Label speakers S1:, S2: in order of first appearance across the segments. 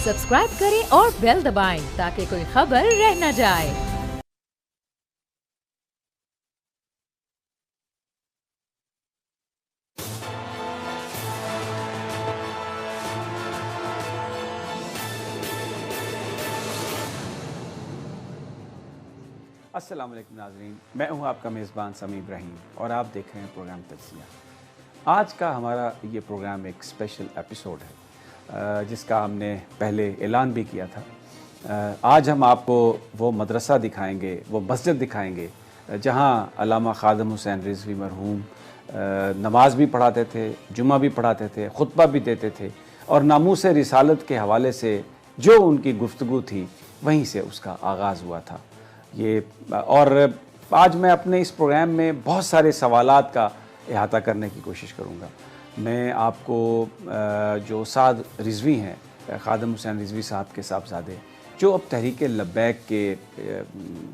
S1: Subscribe करें और bell दबाएं ताकि कोई खबर रह न जाए।
S2: अस्सलाम वालेकुम नाज़रीन, मैं हूं आपका मेज़बान समी इब्राहिम और आप देख रहे हैं प्रोग्राम तज्ज़िया। आज का हमारा ये प्रोग्राम एक स्पेशल एपिसोड है जिसका हमने पहले ऐलान भी किया था। आज हम आपको वो मदरसा दिखाएंगे, वो मस्जिद दिखाएंगे जहां अल्लामा खादिम हुसैन रिज़वी मरहूम नमाज भी पढ़ाते थे, जुमा भी पढ़ाते थे, खुतबा भी देते थे और नामूस रिसालत के हवाले से जो उनकी गुफ्तगू थी वहीं से उसका आगाज़ हुआ था। ये और आज मैं अपने इस प्रोग्राम में बहुत सारे सवालात का अहाता करने की कोशिश करूँगा। मैं आपको जो साद रिज़वी हैं, खादिम हुसैन रिज़वी साहब के साहबजादे, जो अब तहरीक लब्बैक के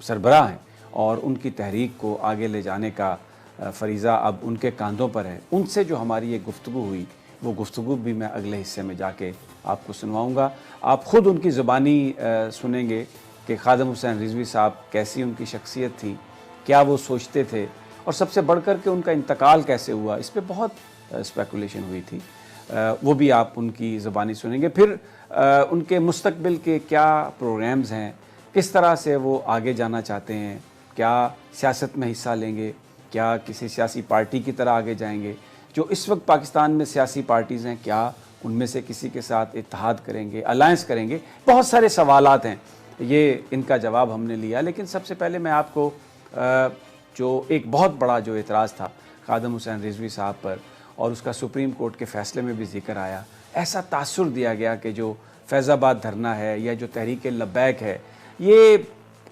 S2: सरबराह हैं और उनकी तहरीक को आगे ले जाने का फ़रीज़ा अब उनके कांधों पर है, उनसे जो हमारी ये गुफ्तगू हुई वो गुफ्तगू भी मैं अगले हिस्से में जाके आपको सुनवाऊँगा। आप ख़ुद उनकी ज़ुबानी सुनेंगे कि खादिम हुसैन रिज़वी साहब कैसी उनकी शख्सियत थी, क्या वो सोचते थे और सबसे बढ़कर के उनका इंतकाल कैसे हुआ, इस पे बहुत स्पेकुलेशन हुई थी। वो भी आप उनकी ज़ुबानी सुनेंगे। फिर उनके मुस्तकबिल के क्या प्रोग्राम्स हैं, किस तरह से वो आगे जाना चाहते हैं, क्या सियासत में हिस्सा लेंगे, क्या किसी सियासी पार्टी की तरह आगे जाएंगे। जो इस वक्त पाकिस्तान में सियासी पार्टीज़ हैं, क्या उनमें से किसी के साथ इत्तेहाद करेंगे, अलायंस करेंगे। बहुत सारे सवालात हैं, ये इनका जवाब हमने लिया। लेकिन सबसे पहले मैं आपको जो एक बहुत बड़ा जो एतराज़ था खादिम हुसैन रिज़वी साहब पर और उसका सुप्रीम कोर्ट के फ़ैसले में भी ज़िक्र आया, ऐसा तासुर दिया गया कि जो फैज़ाबाद धरना है या जो तहरीक लब्बैक है, ये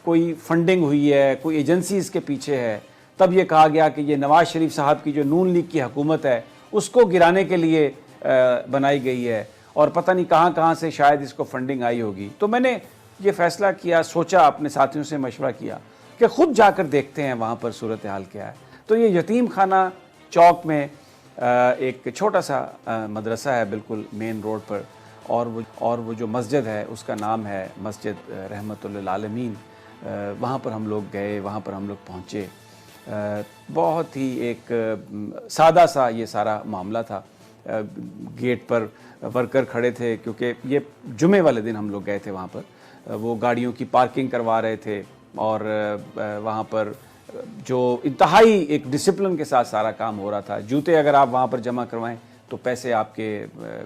S2: कोई फंडिंग हुई है, कोई एजेंसी इसके पीछे है। तब ये कहा गया कि ये नवाज़ शरीफ साहब की जो नून लीग की हुकूमत है उसको गिराने के लिए बनाई गई है और पता नहीं कहाँ कहाँ से शायद इसको फंडिंग आई होगी। तो मैंने ये फ़ैसला किया, सोचा, अपने साथियों से मशवरा किया कि ख़ुद जाकर देखते हैं वहाँ पर सूरत हाल क्या है। तो ये यतीम खाना चौक में एक छोटा सा मदरसा है बिल्कुल मेन रोड पर और वो जो मस्जिद है उसका नाम है मस्जिद रहमतुल्लिल आलमीन। वहाँ पर हम लोग गए, वहाँ पर हम लोग पहुँचे। बहुत ही एक सादा सा ये सारा मामला था। गेट पर वर्कर खड़े थे क्योंकि ये जुमे वाले दिन हम लोग गए थे वहाँ पर। वो गाड़ियों की पार्किंग करवा रहे थे और वहाँ पर जो इंतहाई एक डिसिप्लिन के साथ सारा काम हो रहा था। जूते अगर आप वहाँ पर जमा करवाएं तो पैसे आपके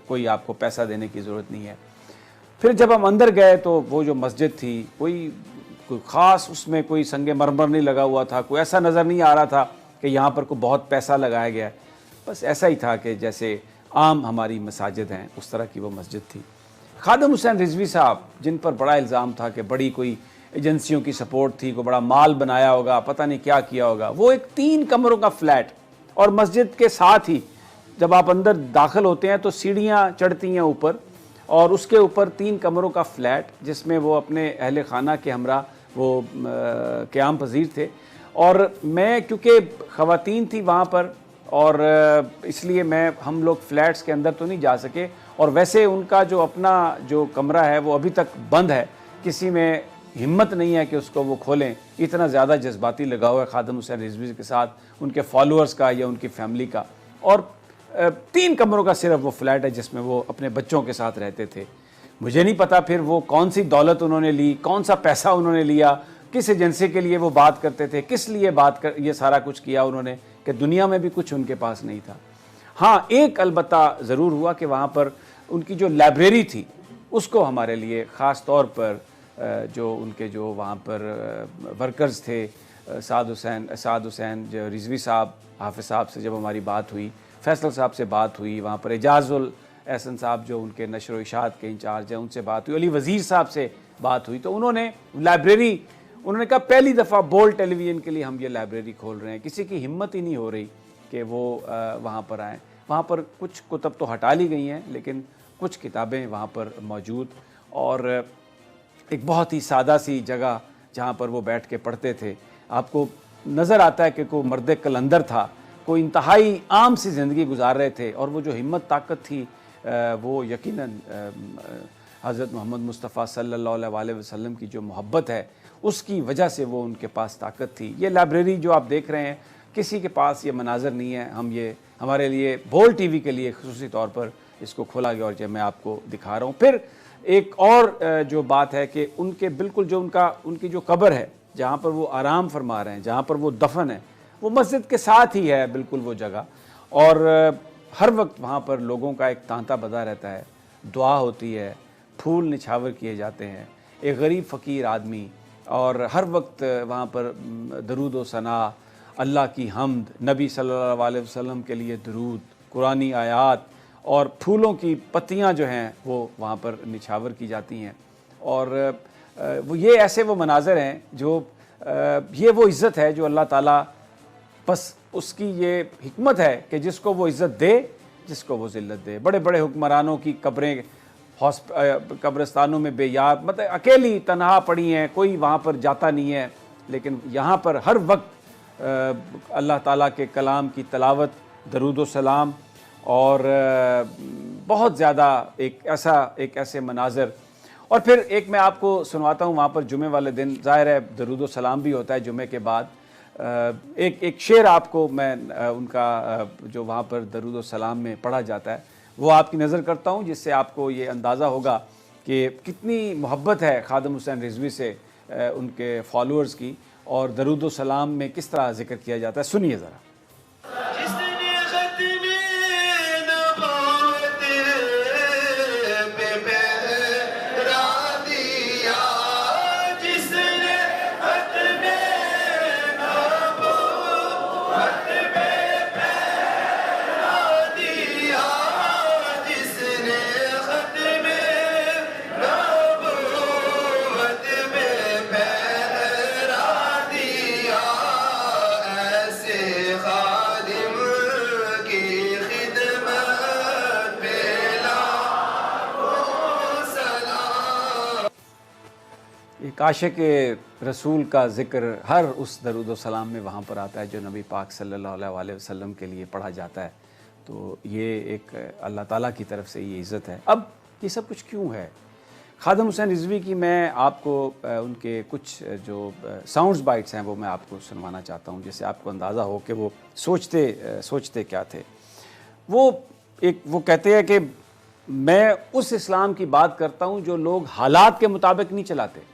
S2: कोई आपको पैसा देने की ज़रूरत नहीं है। फिर जब हम अंदर गए तो वो जो मस्जिद थी कोई ख़ास उसमें कोई संगे मरमर नहीं लगा हुआ था, कोई ऐसा नज़र नहीं आ रहा था कि यहाँ पर कोई बहुत पैसा लगाया गया है। बस ऐसा ही था कि जैसे आम हमारी मसाजिद हैं उस तरह की वो मस्जिद थी। खादिम हुसैन रिज़वी साहब जिन पर बड़ा इल्ज़ाम था कि बड़ी कोई एजेंसियों की सपोर्ट थी, को बड़ा माल बनाया होगा, पता नहीं क्या किया होगा, वो एक 3 कमरों का फ्लैट और मस्जिद के साथ ही जब आप अंदर दाखिल होते हैं तो सीढ़ियाँ चढ़ती हैं ऊपर और उसके ऊपर 3 कमरों का फ्लैट जिसमें वो अपने अहले खाना के हमरा वो क़याम पज़ीर थे। और मैं क्योंकि ख़वातीन थी वहाँ पर और इसलिए हम लोग फ्लैट्स के अंदर तो नहीं जा सके और वैसे उनका जो अपना जो कमरा है वो अभी तक बंद है, किसी में हिम्मत नहीं है कि उसको वो खोलें। इतना ज़्यादा जज्बाती लगाव है खादिम हुसैन रिज़वी के साथ, उनके फॉलोअर्स का या उनकी फैमिली का। और 3 कमरों का सिर्फ वो फ्लैट है जिसमें वो अपने बच्चों के साथ रहते थे। मुझे नहीं पता फिर वो कौन सी दौलत उन्होंने ली, कौन सा पैसा उन्होंने लिया, किस एजेंसी के लिए वो बात करते थे, किस लिए ये सारा कुछ किया उन्होंने कि दुनिया में भी कुछ उनके पास नहीं था। हाँ, एक अलबत्ता ज़रूर हुआ कि वहाँ पर उनकी जो लाइब्रेरी थी उसको हमारे लिए ख़ास तौर पर जो उनके जो वहाँ पर वर्कर्स थे, साद हुसैन जो रिज़वी साहब, हाफिज़ साहब से जब हमारी बात हुई, फैसल साहब से बात हुई, वहाँ पर एजाज़ुल एहसन साहब जो उनके नशर व इशाअत के इंचार्ज हैं उनसे बात हुई, अली वज़ीर साहब से बात हुई। तो उन्होंने उन्होंने कहा पहली दफ़ा बोल्ड टेलीविज़न के लिए हम ये लाइब्रेरी खोल रहे हैं। किसी की हिम्मत ही नहीं हो रही कि वो वहाँ पर आएँ। वहाँ पर कुछ कुतब तो हटा ली गई हैं लेकिन कुछ किताबें वहाँ पर मौजूद और एक बहुत ही सादा सी जगह जहाँ पर वो बैठ के पढ़ते थे। आपको नज़र आता है कि कोई मर्द कलंदर था, कोई इंतहाई आम सी ज़िंदगी गुजार रहे थे और वो जो हिम्मत ताकत थी वो यकीनन हज़रत मोहम्मद मुस्तफ़ा सल्लल्लाहु अलैहि वसल्लम की जो मोहब्बत है उसकी वजह से वो उनके पास ताकत थी। ये लाइब्रेरी जो आप देख रहे हैं, किसी के पास ये मनाजर नहीं है। हम ये हमारे लिए बोल्ड टीवी के लिए ख़ुसूसी तौर पर इसको खोला गया और जब मैं आपको दिखा रहा हूँ। फिर एक और जो बात है कि उनके बिल्कुल जो उनकी जो कब्र है, जहाँ पर वो आराम फरमा रहे हैं, जहाँ पर वो दफन है, वो मस्जिद के साथ ही है बिल्कुल वो जगह। और हर वक्त वहाँ पर लोगों का एक तांता बजा रहता है, दुआ होती है, फूल निछावर किए जाते हैं, एक गरीब फ़कीर आदमी, और हर वक्त वहाँ पर दरूद व सना, अल्लाह की हम्द, नबी सल्लल्लाहु अलैहि वसल्लम के लिए दरूद, कुरानी आयात और फूलों की पत्तियाँ जो हैं वो वहाँ पर निछावर की जाती हैं। और वो ये ऐसे वो मनाज़र हैं जो ये वो इज़्ज़त है जो अल्लाह ताला, बस उसकी ये हिकमत है कि जिसको वो इज़्ज़त दे, जिसको वो ज़िल्लत दे। बड़े बड़े हुक्मरानों की कब्रें कब्रिस्तानों में बेयाब, मतलब अकेली तनहा पड़ी हैं, कोई वहाँ पर जाता नहीं है, लेकिन यहाँ पर हर वक्त अल्लाह ताला के कलाम की तलावत, दरूद व सलाम और बहुत ज़्यादा एक ऐसे मनाज़र। और फिर एक मैं आपको सुनवाता हूँ, वहाँ पर जुमे वाले दिन ज़ाहिर है दरूद व सलाम भी होता है जुमे के बाद। एक शेर आपको मैं उनका जो वहाँ पर दरूद व सलाम में पढ़ा जाता है वो आपकी नज़र करता हूँ, जिससे आपको ये अंदाज़ा होगा कि कितनी मोहब्बत है खादिम हुसैन रिजवी से उनके फॉलोअर्स की, और दरूद व सलाम में किस तरह जिक्र किया जाता है। सुनिए ज़रा। आशिक रसूल का ज़िक्र हर उस दरूद व सलाम में वहाँ पर आता है जो नबी पाक सल्लल्लाहु अलैहि वसल्लम के लिए पढ़ा जाता है। तो ये एक अल्लाह ताला की तरफ से ये इज़्ज़त है। अब ये सब कुछ क्यों है? खादिम हुसैन रिजवी की मैं आपको उनके कुछ जो साउंड्स बाइट्स हैं वो मैं आपको सुनवाना चाहता हूँ, जिससे आपको अंदाज़ा हो कि वो सोचते क्या थे। वो कहते हैं कि मैं उस इस्लाम की बात करता हूँ जो लोग हालात के मुताबिक नहीं चलाते।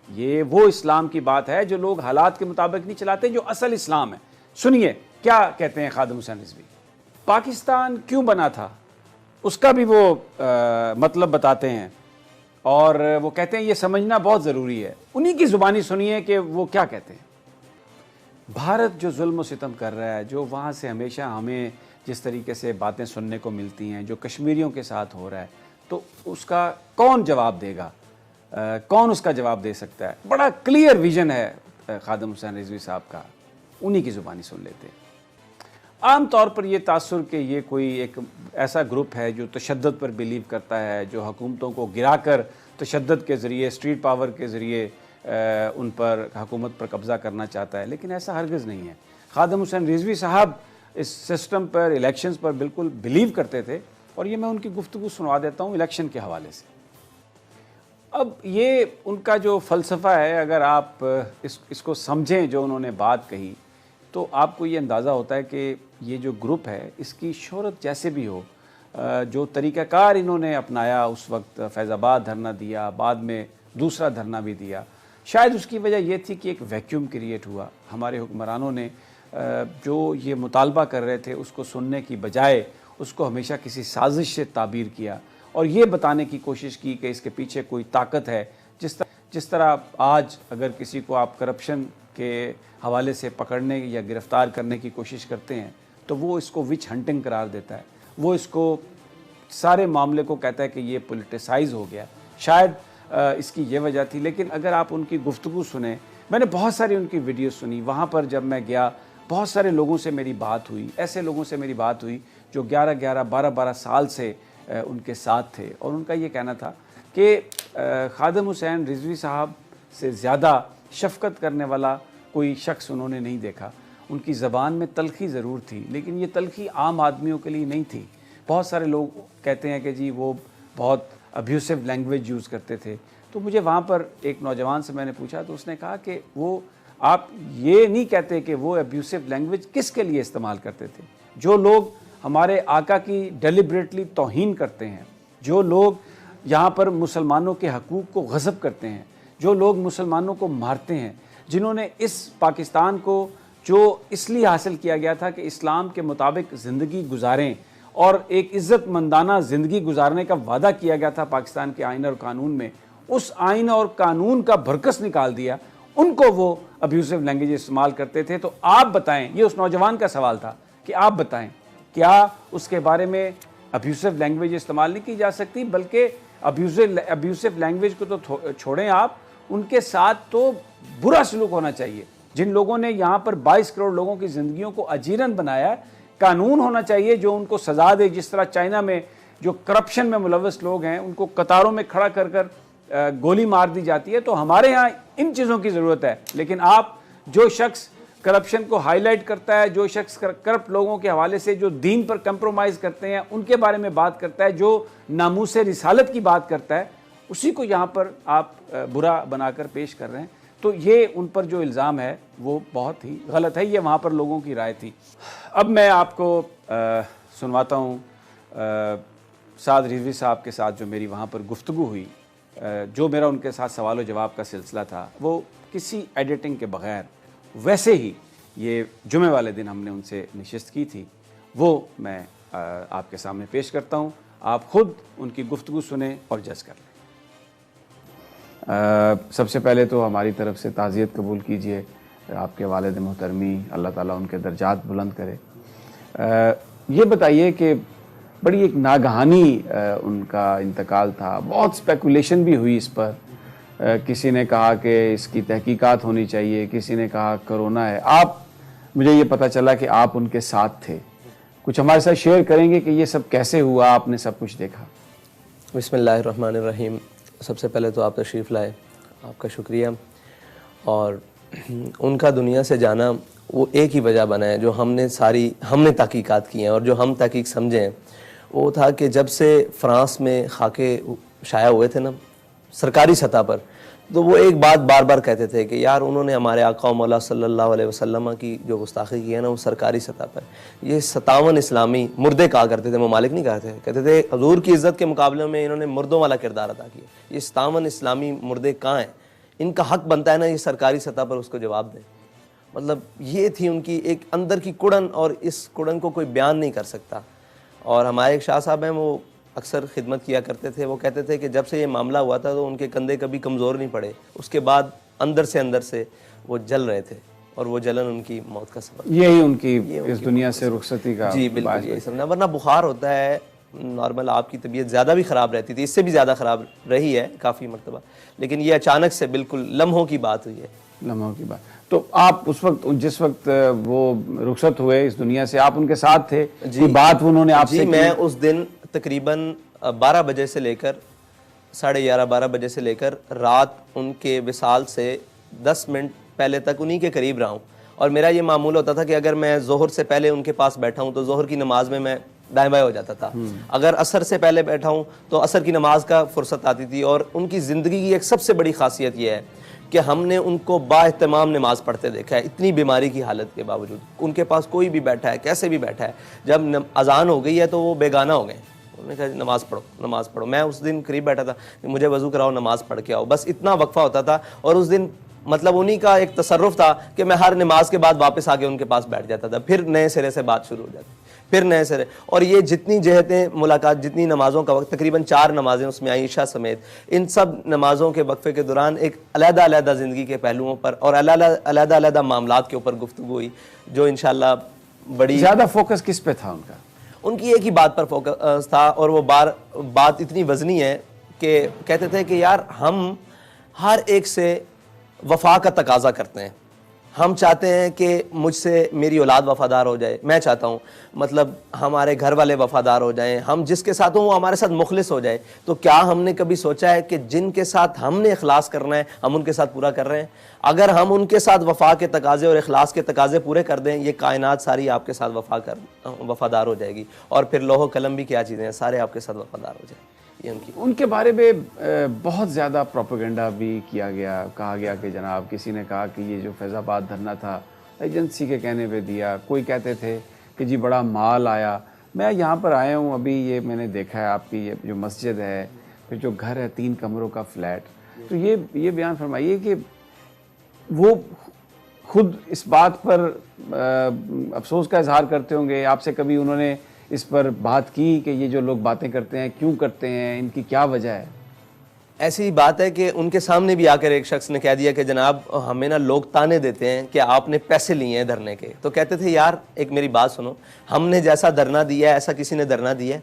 S2: ये वो इस्लाम की बात है जो लोग हालात के मुताबिक नहीं चलाते, जो असल इस्लाम है। सुनिए क्या कहते हैं खादिम हुसैन रिजवी। पाकिस्तान क्यों बना था उसका भी वो मतलब बताते हैं, और वो कहते हैं ये समझना बहुत ज़रूरी है। उन्हीं की ज़ुबानी सुनिए कि वो क्या कहते हैं। भारत जो जुल्म सितम कर रहा है, जो वहाँ से हमेशा हमें जिस तरीके से बातें सुनने को मिलती हैं, जो कश्मीरियों के साथ हो रहा है, तो उसका कौन जवाब देगा? कौन उसका जवाब दे सकता है? बड़ा क्लियर विजन है खादिम हुसैन रिजवी साहब का, उन्हीं की ज़ुबानी सुन लेते हैं। आम तौर पर ये तासुर कि ये कोई एक ऐसा ग्रुप है जो तशद्दुद पर बिलीव करता है, जो हुकूमतों को गिराकर तशद्दुद के ज़रिए, स्ट्रीट पावर के ज़रिए उन पर हुकूमत पर कब्ज़ा करना चाहता है, लेकिन ऐसा हरगिज़ नहीं है। खादिम हुसैन रिजवी साहब इस सिस्टम पर, इलेक्शंस पर बिल्कुल बिलीव करते थे, और ये मैं उनकी गुफ्तगू सुनवा देता हूँ इलेक्शन के हवाले से। अब ये उनका जो फ़लसफ़ा है, अगर आप इसको समझें जो उन्होंने बात कही, तो आपको ये अंदाज़ा होता है कि ये जो ग्रुप है इसकी शोहरत जैसे भी हो, जो तरीक़ाकार इन्होंने अपनाया, उस वक्त फैज़ाबाद धरना दिया, बाद में दूसरा धरना भी दिया, शायद उसकी वजह ये थी कि एक वैक्यूम क्रिएट हुआ। हमारे हुक्मरानों ने जो ये मुतालबा कर रहे थे उसको सुनने की बजाय उसको हमेशा किसी साजिश से ताबीर किया, और ये बताने की कोशिश की कि इसके पीछे कोई ताकत है। जिस तरह आज अगर किसी को आप करप्शन के हवाले से पकड़ने या गिरफ़्तार करने की कोशिश करते हैं तो वो इसको विच हंटिंग करार देता है, वो इसको सारे मामले को कहता है कि ये पॉलिटिसाइज़ हो गया। शायद इसकी ये वजह थी। लेकिन अगर आप उनकी गुफ्तगू सुने, मैंने बहुत सारी उनकी वीडियो सुनी, वहाँ पर जब मैं गया बहुत सारे लोगों से मेरी बात हुई, ऐसे लोगों से मेरी बात हुई जो 11-11, 12-12 साल से उनके साथ थे, और उनका ये कहना था कि खादिम हुसैन रिजवी साहब से ज़्यादा शफ़क़त करने वाला कोई शख्स उन्होंने नहीं देखा। उनकी ज़बान में तलख़ी ज़रूर थी, लेकिन ये तलख़ी आम आदमियों के लिए नहीं थी। बहुत सारे लोग कहते हैं कि जी वो बहुत अब्यूसिव लैंग्वेज यूज़ करते थे। तो मुझे वहाँ पर एक नौजवान से मैंने पूछा तो उसने कहा कि वो आप ये नहीं कहते कि वो अब्यूसिव लैंग्वेज किसके लिए इस्तेमाल करते थे। जो लोग हमारे आका की डेलिब्रेटली तौहीन करते हैं, जो लोग यहाँ पर मुसलमानों के हकूक़ को गज़ब करते हैं, जो लोग मुसलमानों को मारते हैं, जिन्होंने इस पाकिस्तान को जो इसलिए हासिल किया गया था कि इस्लाम के मुताबिक ज़िंदगी गुजारें और एक इज़्ज़तमंदाना ज़िंदगी गुजारने का वादा किया गया था पाकिस्तान के आइन और कानून में, उस आइन और कानून का भरकस निकाल दिया, उनको वो अब्यूसिव लैंग्वेज इस्तेमाल करते थे। तो आप बताएं, ये उस नौजवान का सवाल था कि आप बताएं क्या उसके बारे में अब्यूसिव लैंग्वेज इस्तेमाल नहीं की जा सकती, बल्कि अब्यूसिव लैंग्वेज को तो छोड़ें आप, उनके साथ तो बुरा सलूक होना चाहिए। जिन लोगों ने यहाँ पर 22 करोड़ लोगों की ज़िंदगियों को अजीरन बनाया है, कानून होना चाहिए जो उनको सज़ा दे। जिस तरह चाइना में जो करप्शन में मुलव्वस लोग हैं उनको कतारों में खड़ा कर कर गोली मार दी जाती है, तो हमारे यहाँ इन चीज़ों की ज़रूरत है। लेकिन आप जो शख्स करप्शन को हाईलाइट करता है, जो शख्स करप्ट लोगों के हवाले से जो दीन पर कंप्रोमाइज़ करते हैं उनके बारे में बात करता है, जो नामूस रिसालत की बात करता है, उसी को यहाँ पर आप बुरा बनाकर पेश कर रहे हैं। तो ये उन पर जो इल्ज़ाम है वो बहुत ही गलत है। ये वहाँ पर लोगों की राय थी। अब मैं आपको सुनवाता हूँ साद रिजवी साहब के साथ जो मेरी वहाँ पर गुफ्तगू हुई, जो मेरा उनके साथ सवाल व जवाब का सिलसिला था, वो किसी एडिटिंग के बग़ैर वैसे ही ये जुमे वाले दिन हमने उनसे नशिस्त की थी, वो मैं आपके सामने पेश करता हूँ। आप ख़ुद उनकी गुफ्तगू सुने और जज कर लें। सबसे पहले तो हमारी तरफ से ताज़ियत कबूल कीजिए आपके वालिद मोहतरमी, अल्लाह ताला उनके दर्जात बुलंद करे। ये बताइए कि बड़ी एक नागहानी उनका इंतकाल था, बहुत स्पेकुलेशन भी हुई इस पर। किसी ने कहा कि इसकी तहकीकात होनी चाहिए, किसी ने कहा कोरोना है। आप, मुझे ये पता चला कि आप उनके साथ थे, कुछ हमारे साथ शेयर करेंगे कि ये सब कैसे हुआ, आपने सब कुछ देखा?
S3: बिस्मिल्लाहिर्रहमानिर्रहीम। सबसे पहले तो आप तशरीफ़ लाए, आपका शुक्रिया। और उनका दुनिया से जाना वो एक ही वजह बना है जो हमने तहकीकात की हैं और जो हम तहकीक समझे हैं, वो था कि जब से फ़्रांस में खाके शाया हुए थे ना सरकारी सतह पर, तो वो एक बात बार बार कहते थे कि यार उन्होंने हमारे आका मौला सल्लल्लाहु अलैहि वसल्लम की जो गुस्ताखी की है ना वो सरकारी सतह पर, ये 57 इस्लामी मुर्दे कहा करते थे, ममालिक नहीं कहते थे हजूर की इज़्ज़त के मुकाबले में इन्होंने मुर्दों वाला किरदार अदा किया। ये 57 इस्लामी मुर्दे कहाँ हैं? इनका हक बनता है ना ये सरकारी सतह पर उसको जवाब दें। मतलब ये थी उनकी एक अंदर की कुड़न, और इस कुड़न को कोई बयान नहीं कर सकता। और हमारे एक शाह साहब हैं, वो अक्सर खिदमत किया करते थे, वो कहते थे कि जब से ये मामला हुआ था तो उनके कंधे कभी कमज़ोर नहीं पड़े, उसके बाद अंदर से वो जल रहे थे और वो जलन उनकी मौत का सबब,
S2: यही उनकी इस दुनिया से रुखसती का।
S3: जी बिल्कुल यही समझना। वरना बुखार होता है नॉर्मल, आपकी तबीयत ज़्यादा भी ख़राब रहती थी, इससे भी ज़्यादा ख़राब रही है काफ़ी मरतबा, लेकिन ये अचानक से बिल्कुल लम्हों की बात हुई है।
S2: लम्हों की बात। तो आप उस वक्त, जिस वक्त वो रुखसत हुए इस दुनिया से, आप उनके साथ थे? जी, बात उन्होंने आपसे की?
S3: मैं उस दिन तकरीबन 12 बजे से लेकर 11:30-12 बजे से लेकर रात उनके विसाल से 10 मिनट पहले तक उन्हीं के करीब रहा हूँ। और मेरा ये मामूल होता था कि अगर मैं ज़ोहर से पहले उनके पास बैठा हूँ तो ज़ोहर की नमाज में मैं दाएं बाएं हो जाता था, अगर असर से पहले बैठा हूँ तो असर की नमाज का फुर्सत आती थी। और उनकी ज़िंदगी की एक सबसे बड़ी खासियत यह है कि हमने उनको बाएहतमाम नमाज पढ़ते देखा है, इतनी बीमारी की हालत के बावजूद। उनके पास कोई भी बैठा है, कैसे भी बैठा है, जब अजान हो गई है तो वो बेगाना हो गए, उन्होंने कहा नमाज़ पढ़ो नमाज़ पढ़ो। मैं उस दिन करीब बैठा था कि मुझे वज़ू कराओ, नमाज़ पढ़ के आओ, बस इतना वक्फा होता था। और उस दिन मतलब उन्हीं का एक तसर्रुफ था कि मैं हर नमाज के बाद वापस आके उनके पास बैठ जाता था, फिर नए सिरे से बात शुरू हो जाती, फिर नए सिरे। और ये जितनी जहतें मुलाकात, जितनी नमाज़ों का वक्त, तकरीबन 4 नमाजें उसमें आयशा समेत, इन सब नमाज़ों के वक्फे के दौरान एक अलग-अलग ज़िंदगी के पहलुओं पर और अलग-अलग मामलात के ऊपर गुफ्तगू हुई, जो इंशाअल्लाह बड़ी
S2: ज़्यादा फोकस किस पे था उनका?
S3: उनकी एक ही बात पर फोकस था, और वो बात इतनी वज़नी है कि कहते थे कि यार हम हर एक से वफा का तकाजा करते हैं, हम चाहते हैं कि मुझसे मेरी औलाद वफ़ादार हो जाए, मैं चाहता हूँ मतलब हमारे घर वाले वफ़ादार हो जाएं, हम जिसके साथ हों वो हमारे साथ मुखलिस हो जाए। तो क्या हमने कभी सोचा है कि जिनके साथ हमने इखलास करना है हम उनके साथ पूरा कर रहे हैं? अगर हम उनके साथ वफ़ा के तकाज़े और इखलास के तकाज़े पूरे कर दें, ये कायनात सारी आपके साथ वफ़ादार हो जाएगी। और फिर लोहो कलम भी क्या चीज़ें हैं, सारे आपके साथ वफ़ादार हो जाए। है उनकी।
S2: उनके बारे में बहुत ज़्यादा प्रोपेगेंडा भी किया गया, कहा गया कि जनाब किसी ने कहा कि ये जो फैज़ाबाद धरना था एजेंसी के कहने पे दिया, कोई कहते थे कि जी बड़ा माल आया। मैं यहाँ पर आया हूँ अभी, ये मैंने देखा है आपकी ये जो मस्जिद है, फिर जो घर है 3 कमरों का फ्लैट, तो ये बयान फरमाइए कि वो खुद इस बात पर अफसोस का इजहार करते होंगे, आपसे कभी उन्होंने इस पर बात की कि ये जो लोग बातें करते हैं क्यों करते हैं, इनकी क्या वजह है?
S3: ऐसी बात है कि उनके सामने भी आकर एक शख्स ने कह दिया कि जनाब हमें ना लोग ताने देते हैं कि आपने पैसे लिए हैं धरने के। तो कहते थे यार एक मेरी बात सुनो, हमने जैसा धरना दिया है ऐसा किसी ने धरना दिया है?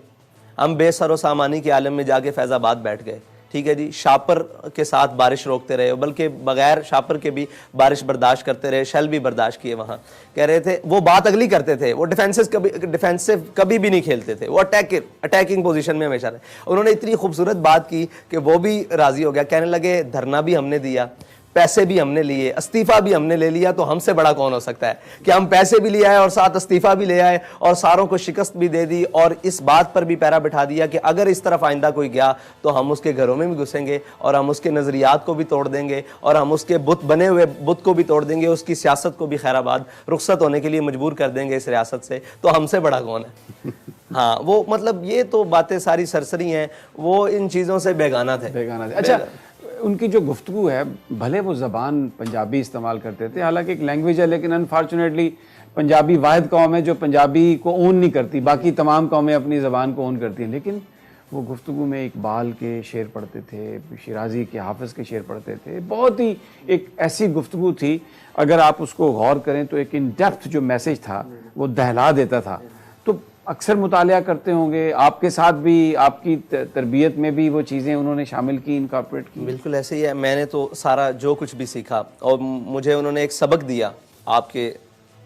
S3: हम बेसरो सामानी के आलम में जाके फैज़ाबाद बैठ गए, ठीक है जी, शापर के साथ बारिश रोकते रहे, बल्कि बगैर शापर के भी बारिश बर्दाश्त करते रहे, शेल भी बर्दाश्त किए। वहाँ कह रहे थे वो बात अगली करते थे, वो डिफेंसिव कभी भी नहीं खेलते थे, वो अटैकिंग पोजीशन में हमेशा रहे। उन्होंने इतनी खूबसूरत बात की कि वो भी राजी हो गया, कहने लगे धरना भी हमने दिया, पैसे भी हमने लिए, इस्तीफा भी हमने ले लिया, तो हमसे बड़ा कौन हो सकता है कि हम पैसे भी ले आए और साथ इस्तीफा भी ले आए और सारों को शिकस्त भी दे दी, और इस बात पर भी पैरा बिठा दिया कि अगर इस तरफ आइंदा कोई गया तो हम उसके घरों में भी घुसेंगे और हम उसके नज़रियात को भी तोड़ देंगे और हम उसके बुत बने हुए बुत को भी तोड़ देंगे, उसकी सियासत को भी खैराबाद रुखसत होने के लिए मजबूर कर देंगे इस रियासत से, तो हमसे बड़ा कौन है। हाँ, वो मतलब ये तो बातें सारी सरसरी हैं, वो इन चीज़ों से बेगाना थे।
S2: अच्छा, उनकी जो गुफ्तगू है, भले वो ज़बान पंजाबी इस्तेमाल करते थे, हालांकि एक लैंग्वेज है, लेकिन अनफॉर्चुनेटली पंजाबी वाहिद कौम है जो पंजाबी को ओन नहीं करती, बाकी तमाम कौमें अपनी ज़बान को ओन करती हैं। लेकिन वो गुफ्तगू में इकबाल के शेर पढ़ते थे, शिराजी के, हाफिज़ के शेर पढ़ते थे, बहुत ही एक ऐसी गुफ्तगू थी, अगर आप उसको गौर करें तो एक इन डेप्थ जो मैसेज था वो दहला देता था। तो अक्सर मुतालिया करते होंगे, आपके साथ भी, आपकी तरबियत में भी वो चीज़ें उन्होंने शामिल की, इनकॉर्पोरेट की?
S3: बिल्कुल ऐसे ही है, मैंने तो सारा जो कुछ भी सीखा, और मुझे उन्होंने एक सबक दिया, आपके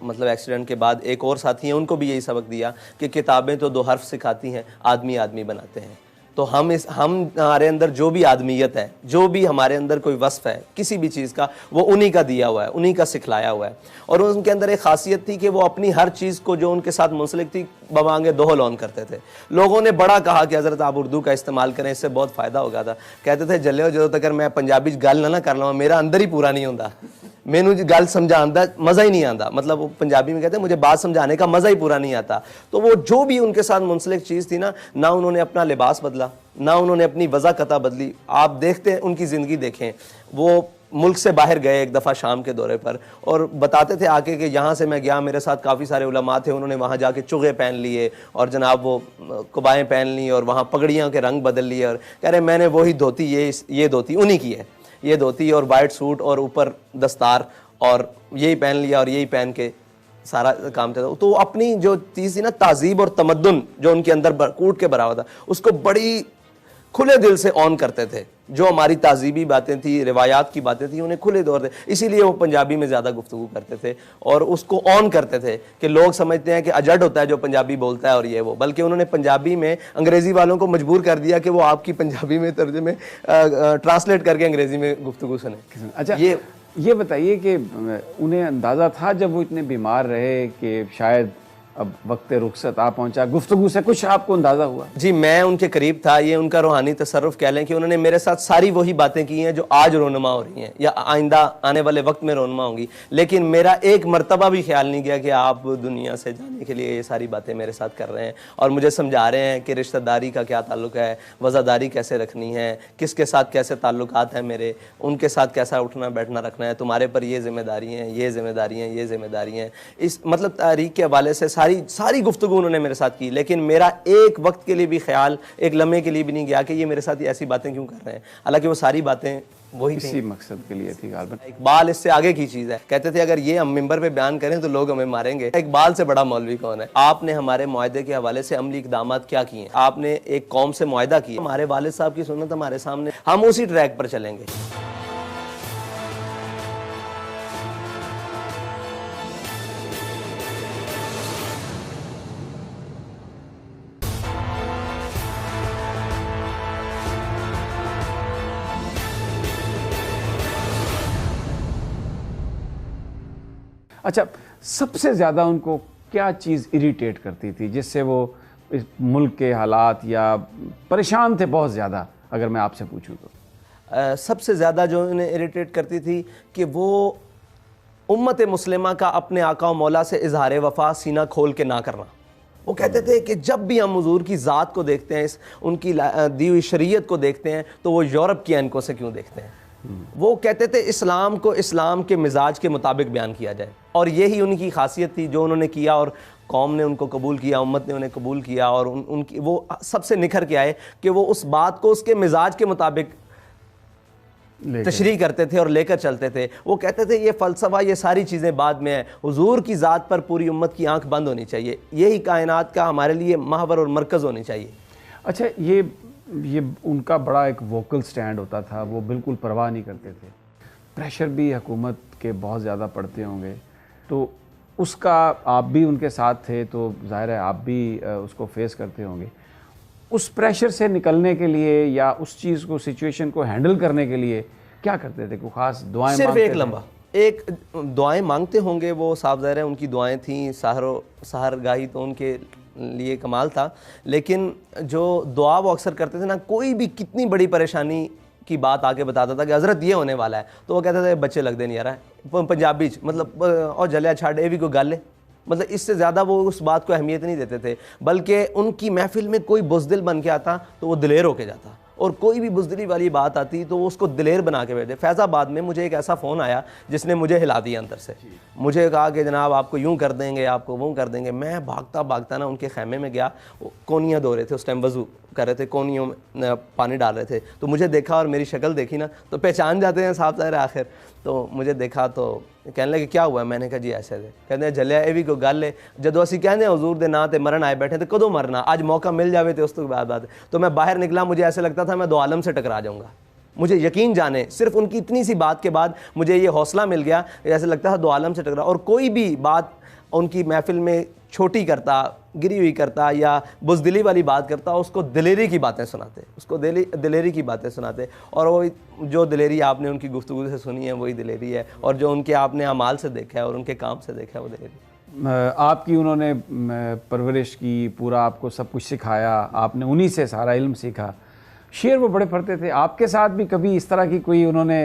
S3: मतलब एक्सीडेंट के बाद एक और साथी हैं उनको भी यही सबक दिया कि किताबें तो 2 हर्फ सिखाती हैं, आदमी आदमी बनाते हैं। तो हम हमारे अंदर जो भी आदमियत है, जो भी हमारे अंदर कोई वस्फ है किसी भी चीज़ का, वो उन्हीं का दिया हुआ है, उन्हीं का सिखलाया हुआ है। और उनके अंदर एक खासियत थी कि वो अपनी हर चीज़ को जो उनके साथ मुंसलिक थी बमांगे दोहल ऑन करते थे। लोगों ने बड़ा कहा कि हज़रत आप उर्दू का इस्तेमाल करें, इससे बहुत फ़ायदा होगा था। कहते थे जल्ले जो तक मैं पंजाबी गल ना कर लवां मेरा अंदर ही पूरा नहीं होता, मैनू गल समझाने का मज़ा ही नहीं आता। मतलब वो पंजाबी में कहते हैं मुझे बात समझाने का मज़ा ही पूरा नहीं आता। तो वो जो भी उनके साथ मुंसलिक चीज़ थी ना उन्होंने अपना लिबास बदला, ना उन्होंने अपनी वज़ाकता बदली। आप देखते हैं उनकी ज़िंदगी देखें, वो मुल्क से बाहर गए एक दफ़ा शाम के दौरे पर और बताते थे आके कि यहाँ से मैं गया, मेरे साथ काफ़ी सारे उलमा थे, उन्होंने वहाँ जाके चुगे पहन लिए और जनाब वो कुबाएँ पहन ली और वहाँ पगड़ियाँ के रंग बदल लिए, और कह रहे मैंने वही धोती, ये धोती उन्हीं की है, ये धोती और वाइट सूट और ऊपर दस्तार और यही पहन लिया और यही पहन के सारा काम चला। तो अपनी जो चीज़ थी ना, तहजीब और तमद्दुन जो उनके अंदर कूट के भरा हुआ था, उसको बड़ी खुले दिल से ऑन करते थे। जो हमारी तहजीबी बातें थी, रिवायात की बातें थी, उन्हें खुले दौर थे, इसीलिए वो पंजाबी में ज़्यादा गुफ्तगू करते थे और उसको ऑन करते थे कि लोग समझते हैं कि अजड होता है जो पंजाबी बोलता है और ये वो, बल्कि उन्होंने पंजाबी में अंग्रेज़ी वालों को मजबूर कर दिया कि वो आपकी पंजाबी में तर्जुमे ट्रांसलेट करके अंग्रेज़ी में गुफ्तगू सुने।
S2: अच्छा, ये बताइए कि उन्हें अंदाज़ा था जब वो इतने बीमार रहे कि शायद अब वक्त रुखसत आ पहुंचा, गुफ्तगू से कुछ आपको अंदाज़ा हुआ?
S3: जी, मैं उनके करीब था, ये उनका रूहानी तसर्रुफ कह लें कि उन्होंने मेरे साथ सारी वही बातें की हैं जो आज रोनुमा हो रही हैं या आइंदा आने वाले वक्त में रोनुमा होंगी। लेकिन मेरा एक मरतबा भी ख्याल नहीं किया कि आप दुनिया से जाने के लिए ये सारी बातें मेरे साथ कर रहे हैं और मुझे समझा रहे हैं कि रिश्तेदारी का क्या ताल्लुक है, वज़ादारी कैसे रखनी है, किसके साथ कैसे ताल्लुकात हैं मेरे, उनके साथ कैसा उठना बैठना रखना है, तुम्हारे पर ये जिम्मेदारी हैं, ये जिम्मेदारी हैं, ये जिम्मेदारी हैं। इस मतलब तारीख के हवाले से सारी गुफ्तगू उन्होंने मेरे साथ की, लेकिन मेरा एक वक्त के लिए भी ख्याल, एक लम्हे के लिए भी नहीं गया कि ये मेरे साथ ऐसी बातें क्यों कर रहे हैं। हालांकि वो सारी बातें वही
S2: इसी मकसद के लिए थी।
S3: इकबाल इससे आगे की चीज़ है, कहते थे अगर ये हम मिंबर पे बयान करें तो लोग हमें मारेंगे। इकबाल से बड़ा मौलवी कौन है? आपने हमारे मुआहदे के हवाले से अमली इक़दामात क्या किए? आपने एक कौम से मुआहदा किया, हमारे वालिद साहब की सुन्नत हमारे सामने, हम उसी ट्रैक पर चलेंगे।
S2: अच्छा, सबसे ज़्यादा उनको क्या चीज़ इरिटेट करती थी जिससे वो इस मुल्क के हालात, या परेशान थे बहुत ज़्यादा अगर मैं आपसे पूछूं तो?
S3: सबसे ज़्यादा जो इन्हें इरिटेट करती थी कि वो उम्मत मुस्लिमा का अपने आका व मौला से इजहार वफा सीना खोल के ना करना। वो कहते थे कि जब भी हम हुजूर की ज़ात को देखते हैं, इस उनकी दी हुई शरीयत को देखते हैं, तो वो यूरोप की ऐनकों से क्यों देखते हैं। वो कहते थे इस्लाम को इस्लाम के मिजाज के मुताबिक बयान किया जाए, और यही उनकी खासियत थी जो उन्होंने किया, और कौम ने उनको कबूल किया, उम्मत ने उन्हें कबूल किया, और उनकी वो सबसे निखर के आए कि वो उस बात को उसके मिजाज के मुताबिक तशरीह करते थे और लेकर चलते थे। वो कहते थे ये फ़लसफ़ा, ये सारी चीज़ें बाद में हैं, हुजूर की ज़ात पर पूरी उम्मत की आंख बंद होनी चाहिए, यही कायनात का हमारे लिए महवर और मरकज़ होनी चाहिए।
S2: अच्छा, ये उनका बड़ा एक वोकल स्टैंड होता था, वो बिल्कुल परवाह नहीं करते थे। प्रेशर भी हुकूमत के बहुत ज़्यादा पड़ते होंगे, तो उसका आप भी उनके साथ थे, तो ज़ाहिर है आप भी उसको फेस करते होंगे। उस प्रेशर से निकलने के लिए या उस चीज़ को, सिचुएशन को हैंडल करने के लिए क्या करते थे? कोई ख़ास दुआएं
S3: सिर्फ
S2: मांगते
S3: एक
S2: थे?
S3: लम्बा एक दुआएं मांगते होंगे वो, साफ ज़ाहिर है उनकी दुआएं थीं, सहरगाही तो उनके लिए कमाल था। लेकिन जो दुआ वो अक्सर करते थे ना, कोई भी कितनी बड़ी परेशानी की बात आके बताता था कि हज़रत ये होने वाला है, तो वो कहते थे बच्चे लगते नहीं आ रहा है, पंजाबी मतलब और जलिया छाड़ ये भी कोई गल है, मतलब इससे ज़्यादा वो उस बात को अहमियत नहीं देते थे। बल्कि उनकी महफिल में कोई बुज़दिल बन के आता तो वो दिलेर होके जाता, और कोई भी बुज़दिली वाली बात आती तो वो उसको दिलेर बना के भेजते। फैज़ाबाद में मुझे एक ऐसा फ़ोन आया जिसने मुझे हिला दिया अंदर से। मुझे कहा कि जनाब आपको यूँ कर देंगे, आपको वो कर देंगे। मैं भागता भागता ना उनके खैमे में गया, कोनियाँ धो रहे थे, उस टाइम वज़ू कर रहे थे, कोनियों में पानी डाल रहे थे, तो मुझे देखा और मेरी शक्ल देखी ना, तो पहचान जाते हैं साहब ज़ाहिर आखिर। तो मुझे देखा तो कहने लगे क्या हुआ? मैंने कहा जी ऐसे थे। कहते हैं जलिया ये भी कोई गल है, जदों असीं कहते हैं हुजूर दे नां ते मरण आए बैठे, तो कदों मरना, आज मौका मिल जावे तो उस तो बाद बात। तो मैं बाहर निकला, मुझे ऐसे लगता था मैं दो आलम से टकरा जाऊँगा। मुझे यकीन जाने, सिर्फ उनकी इतनी सी बात के बाद मुझे ये हौसला मिल गया, ऐसे लगता था दो आलम से टकरा। और कोई भी बात उनकी महफिल में छोटी करता, गिरी हुई करता या बुज़दिली वाली बात करता, उसको दिलेरी की बातें सुनाते, उसको दिलेरी की बातें सुनाते। और वो जो दिलेरी आपने उनकी गुफ्तगू से सुनी है वही दिलेरी है, और जो उनके आपने अमाल से देखा है और उनके काम से देखा है वो दिलेरी।
S2: आपकी उन्होंने परवरिश की, पूरा आपको सब कुछ सिखाया, आपने उन्हीं से सारा इल्म सीखा। शेर वो बड़े पढ़ते थे, आपके साथ भी कभी इस तरह की कोई उन्होंने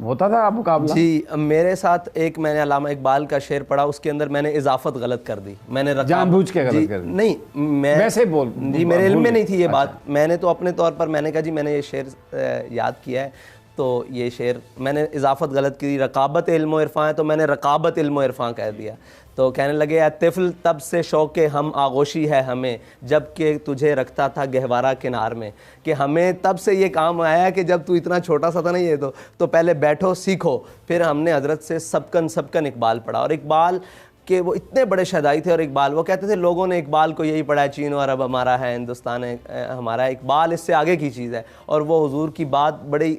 S2: होता था मुकाबला?
S3: जी, मेरे साथ एक मैंने अल्लामा इकबाल का शेर पढ़ा, उसके अंदर मैंने इजाफत गलत कर दी। मैंने
S2: जानबूझ के गलत कर दी?
S3: नहीं, मैं
S2: वैसे बोल
S3: जी, मेरे इल्म में नहीं थी ये बात। मैंने तो अपने तौर पर मैंने कहा जी मैंने ये शेर याद किया है, तो ये शेर मैंने इजाफत गलत की। रकाबत इल्म इरफान है तो मैंने रकाबत इल्म इरफान कह दिया। तो कहने लगे तिफ़ल तब से शौक़ हम आगोशी है हमें, जब कि तुझे रखता था गहवारा किनार में। कि हमें तब से ये काम आया कि जब तू इतना छोटा सा था ना, ये तो पहले बैठो सीखो। फिर हमने हज़रत से सबकन इकबाल पढ़ा, और इकबाल कि वो इतने बड़े शदाई थे। और इकबाल, वो कहते थे लोगों ने इकबाल को यही पढ़ा है, चीन और अरब हमारा है, हिंदुस्तान है हमारा। इकबाल इससे आगे की चीज़ है, और वो हुजूर की बात बड़ी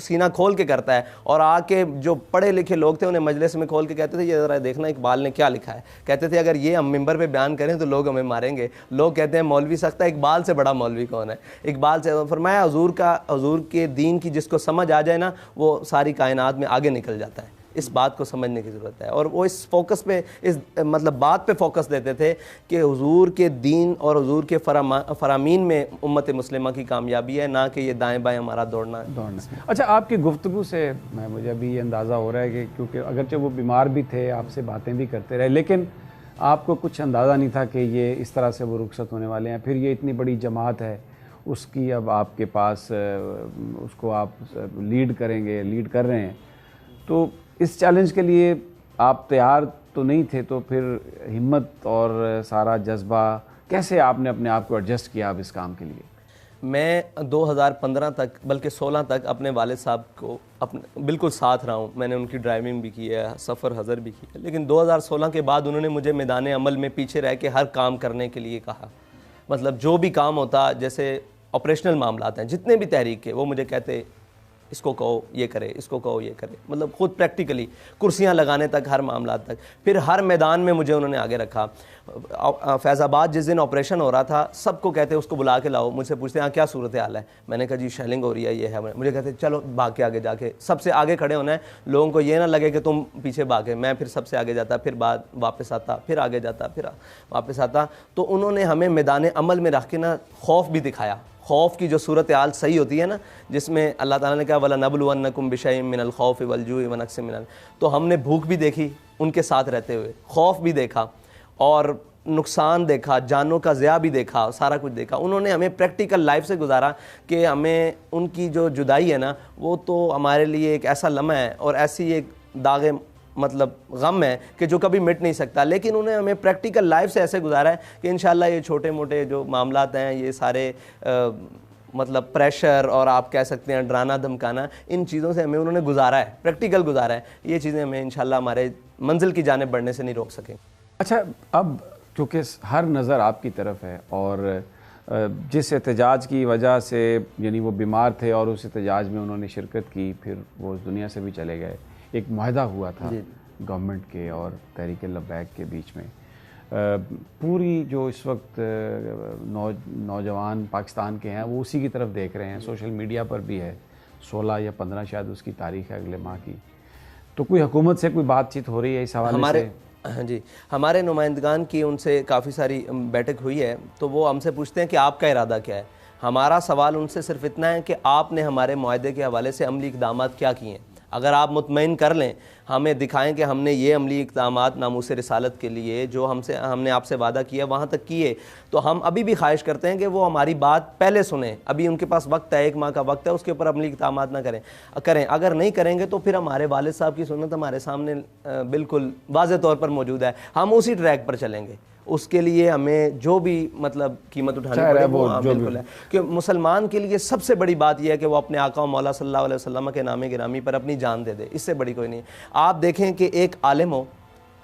S3: सीना खोल के करता है। और आके जो पढ़े लिखे लोग थे उन्हें मजलिस में खोल के कहते थे ये ज़रा देखना इकबाल ने क्या लिखा है। कहते थे अगर ये हम मिंबर पे बयान करें तो लोग हमें मारेंगे। लोग कहते हैं मौलवी सख्ता, इकबाल से बड़ा मौलवी कौन है। इकबाल से फरमाया हुजूर के दीन की जिसको समझ आ जाए ना, वो सारी कायनात में आगे निकल जाता है। इस बात को समझने की ज़रूरत है। और वो इस फोकस पे, इस मतलब बात पे फोकस देते थे कि हुजूर के दीन और हुजूर के फरामीन में उम्मत मुस्लिमा की कामयाबी है, ना कि ये दाएं बाएं हमारा दौड़ना।
S2: अच्छा, आपकी गुफ्तगू से मुझे अभी ये अंदाज़ा हो रहा है कि क्योंकि अगरचे वो बीमार भी थे, आपसे बातें भी करते रहे, लेकिन आपको कुछ अंदाज़ा नहीं था कि ये इस तरह से वो रुखसत होने वाले हैं। फिर ये इतनी बड़ी जमात है, उसकी अब आपके पास उसको आप लीड कर रहे हैं, तो इस चैलेंज के लिए आप तैयार तो नहीं थे। तो फिर हिम्मत और सारा जज्बा कैसे आपने अपने आप को एडजस्ट किया अब इस काम के लिए?
S3: मैं 2015 तक, बल्कि 16 तक अपने वालिद साहब को अपने बिल्कुल साथ रहा हूँ। मैंने उनकी ड्राइविंग भी की है, सफ़र हज़र भी की है। लेकिन 2016 के बाद उन्होंने मुझे मैदान अमल में पीछे रह के हर काम करने के लिए कहा। मतलब जो भी काम होता, जैसे ऑपरेशनल मामलात हैं, जितने भी तहरीक के, वो मुझे कहते इसको कहो ये करे, इसको कहो ये करे, मतलब खुद प्रैक्टिकली कुर्सियां लगाने तक, हर मामला तक। फिर हर मैदान में मुझे उन्होंने आगे रखा। फैज़ाबाद जिस दिन ऑपरेशन हो रहा था, सबको कहते उसको बुला के लाओ, मुझसे पूछते हैं क्या सूरत हाल है। मैंने कहा जी शेलिंग हो रही है, ये है। मुझे कहते चलो भाग के आगे जाके सबसे आगे खड़े होना है, लोगों को ये ना लगे कि तुम पीछे भागे। मैं फिर सबसे आगे जाता, फिर बाद वापस आता, फिर आगे जाता, फिर वापस आता। तो उन्होंने हमें मैदान अमल में रख के ना खौफ भी दिखाया। खौफ की जो सूरत हाल सही होती है ना, जिसमें अल्लाह ताला ने कहा वला नबलुवन्नकुम बिशैइन मिनल खौफि वल जूइ व नक्सिम मिनल, तो हमने भूख भी देखी उनके साथ रहते हुए, खौफ भी देखा और नुकसान देखा, जानों का ज़िया भी देखा, सारा कुछ देखा। उन्होंने हमें प्रैक्टिकल लाइफ से गुजारा कि हमें उनकी जो जुदाई है ना, वो तो हमारे लिए एक ऐसा लम्हा है और ऐसी एक दागे मतलब गम है कि जो कभी मिट नहीं सकता। लेकिन उन्हें हमें प्रैक्टिकल लाइफ से ऐसे गुजारा है कि इंशाल्लाह ये छोटे मोटे जो मामलात हैं, ये सारे मतलब प्रेशर और आप कह सकते हैं डराना धमकाना, इन चीज़ों से हमें उन्होंने गुजारा है, प्रैक्टिकल गुजारा है। ये चीज़ें हमें इंशाल्लाह हमारे मंजिल की जानिब बढ़ने से नहीं रोक सकें।
S2: अच्छा, अब क्योंकि हर नज़र आपकी तरफ है और जिस एहतजाज की वजह से यानी वो बीमार थे और उस एहतजाज में उन्होंने शिरकत की, फिर वो इस दुनिया से भी चले गए, एक मुआहदा हुआ था गवर्नमेंट के और तहरीक लब्बैक के बीच में। पूरी जो इस वक्त नौजवान पाकिस्तान के हैं वो उसी की तरफ देख रहे हैं, सोशल मीडिया पर भी है, 16 या 15 शायद उसकी तारीख है अगले माह की। तो कोई हुकूमत से कोई बातचीत हो रही है इस हवाले से?
S3: हाँ जी, हमारे नुमाइंदगान की उनसे काफ़ी सारी बैठक हुई है, तो वो हमसे पूछते हैं कि आपका इरादा क्या है। हमारा सवाल उनसे सिर्फ इतना है कि आपने हमारे मुआहदे के हवाले से अमली इक़दाम क्या किए हैं। अगर आप मुतमईन कर लें, हमें दिखाएं कि हमने ये अमली इक़दाम नामूस रिसालत के लिए जो हमने आपसे वादा किया वहाँ तक किए, तो हम अभी भी ख्वाहिश करते हैं कि वो हमारी बात पहले सुने। अभी उनके पास वक्त है, 1 माह का वक्त है, उसके ऊपर अमली इक़दाम ना करें। अगर नहीं करेंगे तो फिर हमारे वालिद साहब की सुन्नत हमारे सामने बिल्कुल वाज़े तौर पर मौजूद है, हम उसी ट्रैक पर चलेंगे। उसके लिए हमें जो भी मतलब कीमत उठानी पड़े वो बिल्कुल है, कि मुसलमान के लिए सबसे बड़ी बात यह है कि वो अपने आका और मौला सल्लल्लाहु अलैहि वसल्लम के नामे गिरामी पर अपनी जान दे दे, इससे बड़ी कोई नहीं। आप देखें कि एक आलिम हो,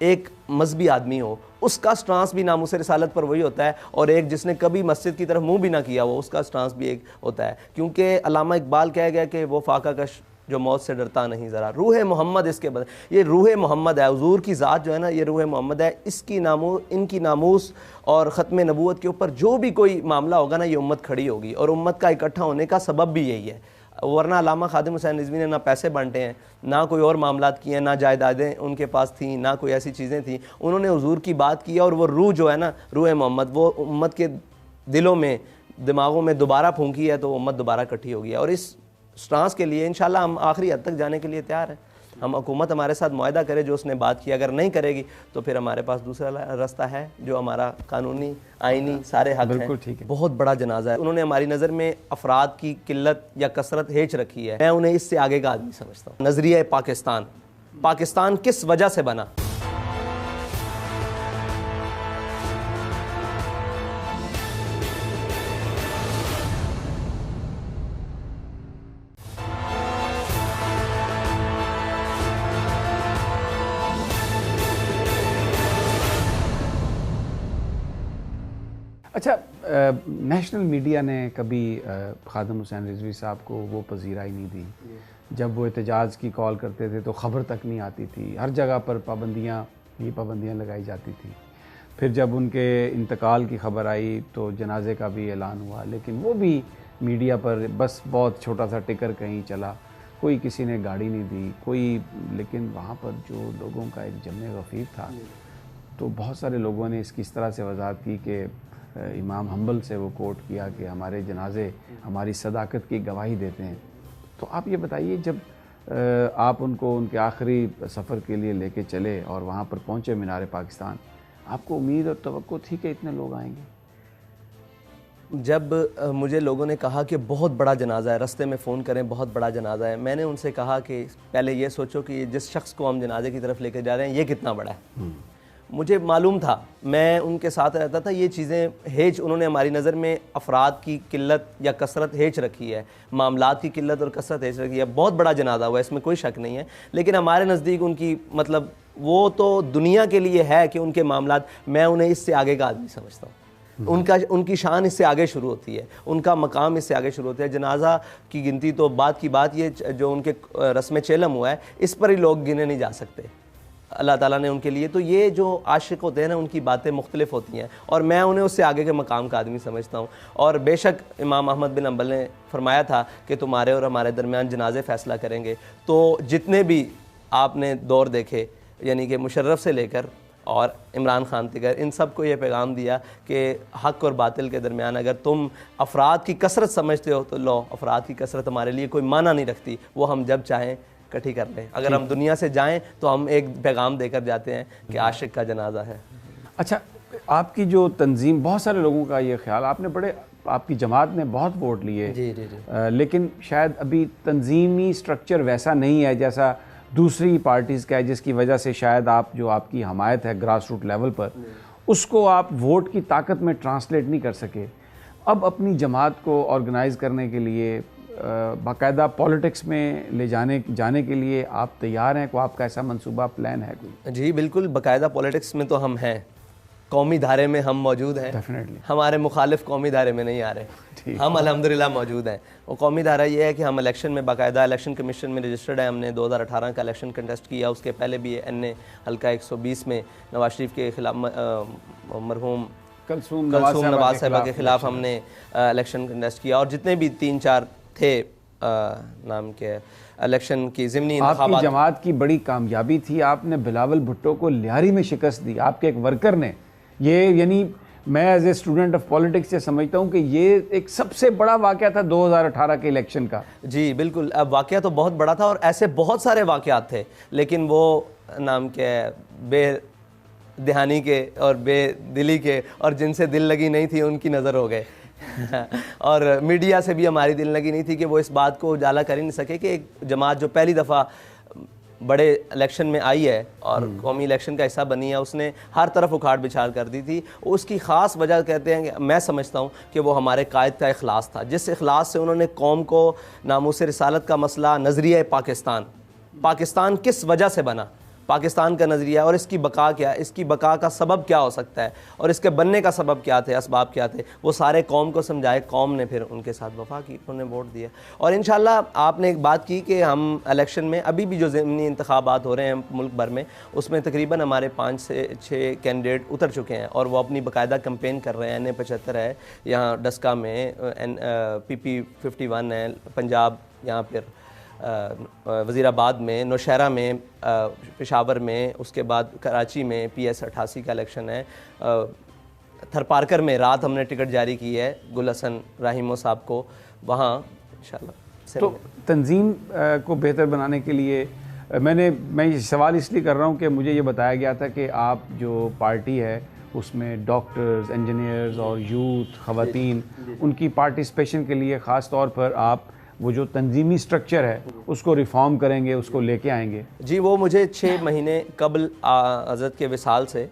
S3: एक मजहबी आदमी हो, उसका स्टांस भी नामूस रिसालत पर वही होता है, और एक जिसने कभी मस्जिद की तरफ मुंह भी ना किया हो उसका स्टांस भी एक होता है। क्योंकि अल्लामा इकबाल कह गया कि वो फाका कश जो मौत से डरता नहीं ज़रा, रूह मोहम्मद इसके बदले, ये रूह मोहम्मद है, हुजूर की ज़ात जो है ना, ये रूह मोहम्मद है। इनकी नामूस और ख़त्म नबूवत के ऊपर जो भी कोई मामला होगा ना, ये उम्मत खड़ी होगी, और उम्मत का इकट्ठा होने का सबब भी यही है। वरना अल्लामा खादिम हुसैन रिज़वी ने ना पैसे बांटे हैं, ना कोई और मामलात किए हैं, ना जायदादें उनके पास थी, ना कोई ऐसी चीज़ें थी। उन्होंने हुजूर की बात की, और वो रूह जो है ना, रूह मोहम्मद, वो उम्मत के दिलों में दिमागों में दोबारा फूंकी है, तो उम्मत दोबारा इकट्ठी होगी। और इस स्टांस के लिए इंशाल्लाह हम आखिरी हद तक जाने के लिए तैयार हैं। हम हुकूमत हमारे साथ मुआहदा करे जो उसने बात की, अगर नहीं करेगी तो फिर हमारे पास दूसरा रास्ता है, जो हमारा कानूनी आईनी सारे हक हैं।
S2: ठीक है।
S3: बहुत बड़ा जनाजा है। उन्होंने हमारी नज़र में अफराद की किल्लत या कसरत हेच रखी है, मैं उन्हें इससे आगे का आदमी समझता हूँ। नज़रिया पाकिस्तान किस वजह से बना?
S2: अच्छा, नेशनल मीडिया ने कभी खादिम हुसैन रिजवी साहब को वो पजीराई नहीं दी। जब वो एहतजाज की कॉल करते थे तो ख़बर तक नहीं आती थी, हर जगह पर पाबंदियाँ लगाई जाती थी। फिर जब उनके इंतकाल की ख़बर आई तो जनाजे का भी ऐलान हुआ, लेकिन वो भी मीडिया पर बस बहुत छोटा सा टिकर कहीं चला, कोई किसी ने गाड़ी नहीं दी कोई। लेकिन वहाँ पर जो लोगों का एक जमे गफ़ीर था, तो बहुत सारे लोगों ने इसकी इस तरह से वजाहत की कि इमाम हम्बल से वो कोट किया कि हमारे जनाजे हमारी सदाकत की गवाही देते हैं। तो आप ये बताइए, जब आप उनको उनके आखिरी सफ़र के लिए लेके चले और वहाँ पर पहुँचे मीनार पाकिस्तान, आपको उम्मीद और तवक्को थी कि इतने लोग आएंगे?
S3: जब मुझे लोगों ने कहा कि बहुत बड़ा जनाजा है, रास्ते में फ़ोन करें बहुत बड़ा जनाजा है, मैंने उनसे कहा कि पहले ये सोचो कि जिस शख्स को हम जनाजे की तरफ लेके जा रहे हैं ये कितना बड़ा है। मुझे मालूम था, मैं उनके साथ रहता था, ये चीज़ें हेज उन्होंने हमारी नज़र में अफराद की किल्लत या कसरत हेज रखी है, मामलात की किल्लत और कसरत हेज रखी है। बहुत बड़ा जनाजा हुआ, इसमें कोई शक नहीं है, लेकिन हमारे नज़दीक उनकी मतलब वो तो दुनिया के लिए है कि उनके मामलात, मैं उन्हें इससे आगे का आदमी समझता हूँ। उनकी शान इससे आगे शुरू होती है, उनका मकाम इससे आगे शुरू होता है। जनाजा की गिनती तो बात की बात, ये जो उनके रस्म चेलम हुआ है इस पर ही लोग गिने नहीं जा सकते अल्लाह ताला ने उनके लिए। तो ये जो आशिक होते हैं ना, उनकी बातें मुख्तलिफ होती हैं और मैं उन्हें उससे आगे के मकाम का आदमी समझता हूँ। और बेशक इमाम अहमद बिन हंबल ने फरमाया था कि तुम्हारे और हमारे दरमियान जनाजे फ़ैसला करेंगे। तो जितने भी आपने दौर देखे, यानी कि मुशर्रफ से लेकर और इमरान खान तक, इन सब को ये पैगाम दिया कि हक़ और बातिल के दरमियान अगर तुम अफराद की कसरत समझते हो तो लो, अफराद की कसरत हमारे लिए कोई माना नहीं रखती, वो हम जब चाहें इकट्ठी कर लें। अगर हम दुनिया से जाएं तो हम एक पैगाम देकर जाते हैं कि आशिक का जनाजा है।
S2: अच्छा, आपकी जो तंजीम, बहुत सारे लोगों का ये ख्याल, आपने बड़े, आपकी जमात ने बहुत वोट लिए,
S3: जी जी जी,
S2: लेकिन शायद अभी तंजीमी स्ट्रक्चर वैसा नहीं है जैसा दूसरी पार्टीज़ का है, जिसकी वजह से शायद आप जो आपकी हमायत है ग्रास रूट लेवल पर, उसको आप वोट की ताकत में ट्रांसलेट नहीं कर सके। अब अपनी जमात को ऑर्गेनाइज़ करने के लिए, बाकायदा पॉलिटिक्स में ले जाने के लिए आप तैयार हैं? कोई आपका ऐसा मंसूबा, प्लान है कोई?
S3: जी बिल्कुल, बाकायदा पॉलिटिक्स में तो हम हैं, कौमी धारे में हम मौजूद हैं।
S2: डेफिनेटली
S3: हमारे मुखालिफ कौमी धारे में नहीं आ रहे, हम अल्हम्दुलिल्लाह मौजूद हैं। वो कौमी धारा ये है कि हम इलेक्शन में बाकायदा इलेक्शन कमीशन में रजिस्टर्ड है। हमने 2018 का इलेक्शन कंटेस्ट किया, उसके पहले भी एन हल्का 120 में नवाज शरीफ के खिलाफ, मरहूम
S2: कलसूम
S3: नवाज साहिबा के खिलाफ हमने इलेक्शन कंटेस्ट किया। और जितने भी 3-4 थे नाम के इलेक्शन की ज़िमनी
S2: आपकी जमात की बड़ी कामयाबी थी, आपने बिलावल भुट्टो को लिहारी में शिकस्त दी, आपके एक वर्कर ने। ये यानी मैं as a student of politics से समझता हूँ कि ये एक सबसे बड़ा वाक़या था 2018 के इलेक्शन का।
S3: जी बिल्कुल, अब वाक़या तो बहुत बड़ा था और ऐसे बहुत सारे वाक़यात थे, लेकिन वो नाम के बेदहानी के और बेदिली के और जिनसे दिल लगी नहीं थी उनकी नज़र हो गए और मीडिया से भी हमारी दिल लगी नहीं थी कि वो इस बात को उजाला कर ही नहीं सके कि एक जमात जो पहली दफ़ा बड़े इलेक्शन में आई है और कौमी इलेक्शन का हिस्सा बनी है, उसने हर तरफ उखाड़ बिछाड़ कर दी थी। उसकी ख़ास वजह कहते हैं कि मैं समझता हूँ कि वो हमारे कायद का इखलास था, जिस इखलास से उन्होंने कौम को नामूस रिसालत का मसला, नज़रिया पाकिस्तान किस वजह से बना, पाकिस्तान का नज़रिया और इसकी बका क्या, इसकी बका का सबब क्या हो सकता है और इसके बनने का सबब क्या थे, असबाब क्या थे, वो सारे कौम को समझाए। कौम ने फिर उनके साथ वफा की, उन्होंने वोट दिया। और इंशाल्लाह आपने एक बात की कि हम इलेक्शन में अभी भी जो ज़मीनी इंतखाबात हो रहे हैं मुल्क भर में, उसमें तकरीबन हमारे 5 से 6 कैंडिडेट उतर चुके हैं और वो अपनी बाकायदा कैंपेन कर रहे हैं। NA-75 है यहाँ डस्का में, PP-51 है पंजाब, यहाँ पर वज़ीराबाद में, नौशहरा में, पेशावर में, उसके बाद कराची में PS-88 का इलेक्शन है। थरपारकर में रात हमने टिकट जारी की है गुल हसन राहिमो साहब को, वहाँ इंशाल्लाह।
S2: तो तंजीम को बेहतर बनाने के लिए मैं ये सवाल इसलिए कर रहा हूँ कि मुझे ये बताया गया था कि आप जो पार्टी है उसमें डॉक्टर्स, इंजीनियर्स और यूथ, ख़वातीन, उनकी पार्टिसिपेशन के लिए ख़ास तौर पर आप वो जो तंजीमी स्ट्रक्चर है उसको रिफॉर्म करेंगे, उसको लेके आएंगे।
S3: जी, वो मुझे 6 महीने कबल हज़रत के विसाल से,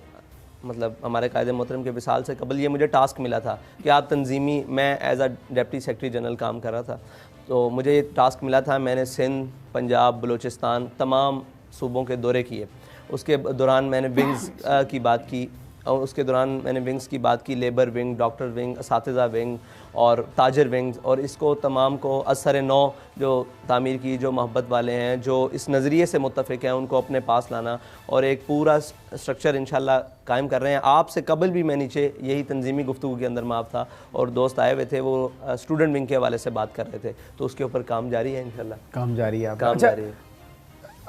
S3: मतलब हमारे कायदे मोहतरम के विसाल से कबल ये मुझे टास्क मिला था कि आप तंजीमी, मैं as a deputy secretary general काम कर रहा था, तो मुझे ये टास्क मिला था। मैंने सिंध, पंजाब, बलूचिस्तान, तमाम सूबों के दौरे किए। उसके दौरान मैंने विंग्स की बात की और उसके दौरान मैंने विंग्स की बात की, लेबर विंग, डॉक्टर विंग, असातिज़ा विंग और ताजर विंग्स, और इसको तमाम को असर नौ जो तामीर की, जो मोहब्बत वाले हैं, जो इस नज़रिए से मुत्तफ़िक हैं, उनको अपने पास लाना और एक पूरा स्ट्रक्चर इंशाल्लाह कायम कर रहे हैं। आपसे कबल भी मैं नीचे यही तंजीमी गुफ्तगू के अंदर माफ था और दोस्त आए हुए थे, वो स्टूडेंट विंग के हवाले से बात कर रहे थे, तो उसके ऊपर काम जारी है इंशाल्लाह।
S2: काम जारी है,
S3: काम जारी है।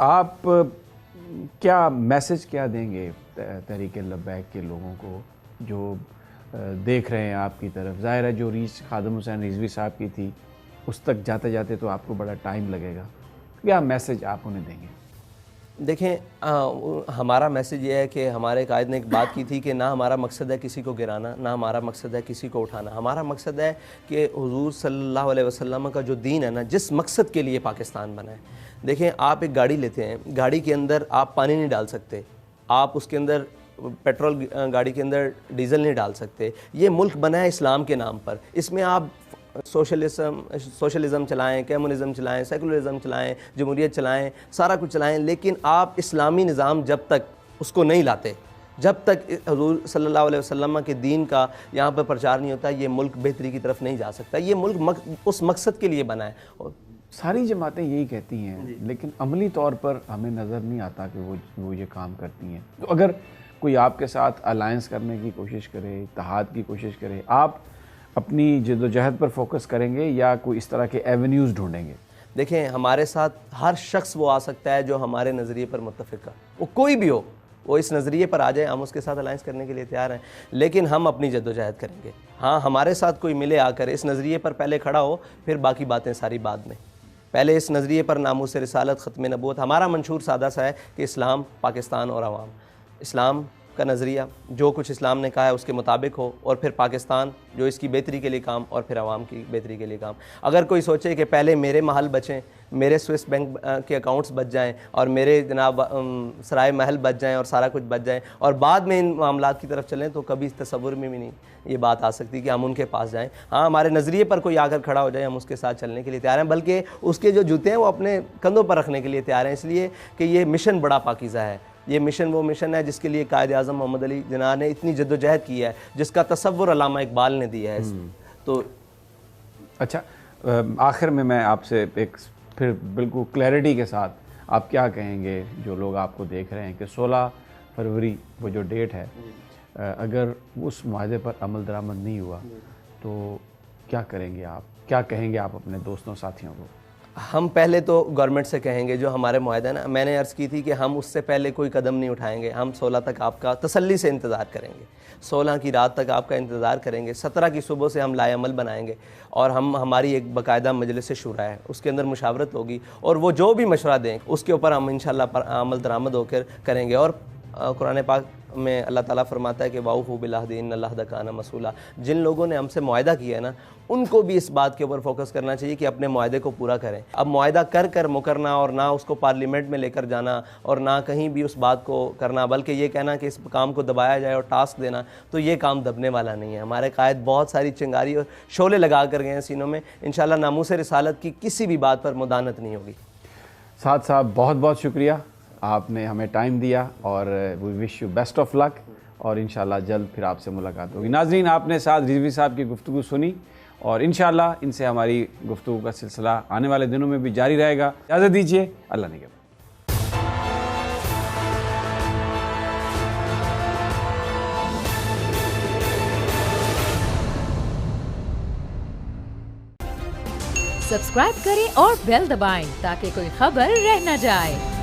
S2: आप क्या मैसेज क्या देंगे तहरीक लब्बैक के लोगों को जो देख रहे हैं आपकी तरफ? ज़ाहिर है जो रीच खादिम हुसैन रिजवी साहब की थी उस तक जाते जाते तो आपको बड़ा टाइम लगेगा, क्या मैसेज आप उन्हें देंगे?
S3: देखें, हमारा मैसेज ये है कि हमारे कायद ने एक बात की थी कि ना हमारा मकसद है किसी को गिराना, ना हमारा मकसद है किसी को उठाना। हमारा मकसद है कि हुजूर सल्लल्लाहु अलैहि वसल्लम का जो दीन है ना, जिस मकसद के लिए पाकिस्तान बना है। देखें, आप एक गाड़ी लेते हैं, गाड़ी के अंदर आप पानी नहीं डाल सकते, आप उसके अंदर पेट्रोल, गाड़ी के अंदर डीजल नहीं डाल सकते। ये मुल्क बना है इस्लाम के नाम पर, इसमें आप सोशलिज़म चलाएं, कम्युनिज़म चलाएं, सेकुलरिज़म चलाएं, जमहूरियत चलाएं, सारा कुछ चलाएं, लेकिन आप इस्लामी निज़ाम जब तक उसको नहीं लाते, जब तक हुज़ूर सल्लल्लाहु अलैहि वसल्लम के दीन का यहाँ पर प्रचार नहीं होता, ये मुल्क बेहतरी की तरफ नहीं जा सकता। ये मुल्क उस मकसद के लिए बना है। और
S2: सारी जमातें यही कहती हैं, लेकिन अमली तौर पर हमें नज़र नहीं आता कि वो ये काम करती हैं। तो अगर कोई आपके साथ अलायंस करने की कोशिश करे, इत्तेहाद की कोशिश करे, आप अपनी जद्दोजहद पर फोकस करेंगे या कोई इस तरह के एवेन्यूज़ ढूंढेंगे?
S3: देखें, हमारे साथ हर शख्स वो आ सकता है जो हमारे नज़रिए पर मुत्तफ़िक है, वो कोई भी हो, वो इस नज़रिए पर आ जाए, हम उसके साथ अलायंस करने के लिए तैयार हैं, लेकिन हम अपनी जद्दोजहद करेंगे। हाँ, हमारे साथ कोई मिले आकर इस नज़रिए पर पहले खड़ा हो, फिर बाकी बातें सारी बाद में। पहले इस नज़रिए पर नामूस रिसालत, ख़त्म नबूवत। हमारा मंशूर सादा सा है कि इस्लाम, पाकिस्तान और आवाम। इस्लाम का नज़रिया जो कुछ इस्लाम ने कहा है उसके मुताबिक हो, और फिर पाकिस्तान जो इसकी बेहतरी के लिए काम, और फिर आवाम की बेहतरी के लिए काम। अगर कोई सोचे कि पहले मेरे महल बचें, मेरे स्विस बैंक के अकाउंट्स बच जाएं, और मेरे जनाब सराय महल बच जाएं, और सारा कुछ बच जाएं, और बाद में इन मामलात की तरफ चलें, तो कभी तसव्वुर में भी नहीं ये बात आ सकती कि हम उनके पास जाएं। हाँ, हमारे नज़रिए पर कोई आकर खड़ा हो जाए, हम उसके साथ चलने के लिए तैयार हैं, बल्कि उसके जो जूते हैं वो अपने कंधों पर रखने के लिए तैयार हैं, इसलिए कि ये मिशन बड़ा पाकीज़ा है। ये मिशन वो मिशन है जिसके लिए कायद आज़म मोहम्मद अली जिन्ना ने इतनी जद्दोजहद की है, जिसका तसव्वुर अल्लामा इकबाल ने दिया है। तो
S2: अच्छा, आखिर में मैं आपसे एक फिर बिल्कुल क्लैरिटी के साथ आप क्या कहेंगे जो लोग आपको देख रहे हैं कि 16 फरवरी वो जो डेट है, अगर उस माहदे पर अमल दरामद नहीं हुआ तो क्या करेंगे आप, क्या कहेंगे आप अपने दोस्तों साथियों को?
S3: हम पहले तो गवर्नमेंट से कहेंगे जो हमारे मुआहदा है ना, मैंने अर्ज़ की थी कि हम उससे पहले कोई कदम नहीं उठाएंगे। हम 16 तक आपका तसल्ली से इंतज़ार करेंगे, 16 की रात तक आपका इंतज़ार करेंगे, 17 की सुबह से हम लाएअमल बनाएंगे, और हमारी एक बाकायदा मजलिस शुरा है, उसके अंदर मुशावरत होगी, और वो जो भी मशवरा दें उसके ऊपर हम इंशाअल्लाह अमल दरामद होकर करेंगे। और कुरान पाक में अल्लाह ताला फरमाता है कि वाऊफू बिल-अहद इन्नल्लाह काना मसूला। जिन लोगों ने हमसे मुआहदा किया है ना, उनको भी इस बात के ऊपर फोकस करना चाहिए कि अपने मुआहदे को पूरा करें। अब मुआहदा कर मुकरना, और ना उसको पार्लियामेंट में लेकर जाना, और ना कहीं भी उस बात को करना, बल्कि ये कहना कि इस काम को दबाया जाए और टास्क देना, तो ये काम दबने वाला नहीं है। हमारे कायद बहुत सारी चिंगारी और शोले लगा कर गए हैं सीनों में। इंशाअल्लाह नामूस रिसालत की किसी भी बात पर मुदानत नहीं होगी।
S2: साद साहब, बहुत बहुत शुक्रिया, आपने हमें टाइम दिया, और we wish you best of luck, और इंशाल्लाह जल्द फिर आपसे मुलाकात होगी। नाज़रीन, आपने साद रिजवी साहब की गुफ्तगू सुनी, और इंशाल्लाह इनसे हमारी गुफ्तगू का सिलसिला आने वाले दिनों में भी जारी रहेगा। इजाज़त दीजिए, अल्लाह निगहबान।
S1: सब्सक्राइब करें और बेल दबाएं ताकि कोई खबर रह न जाए।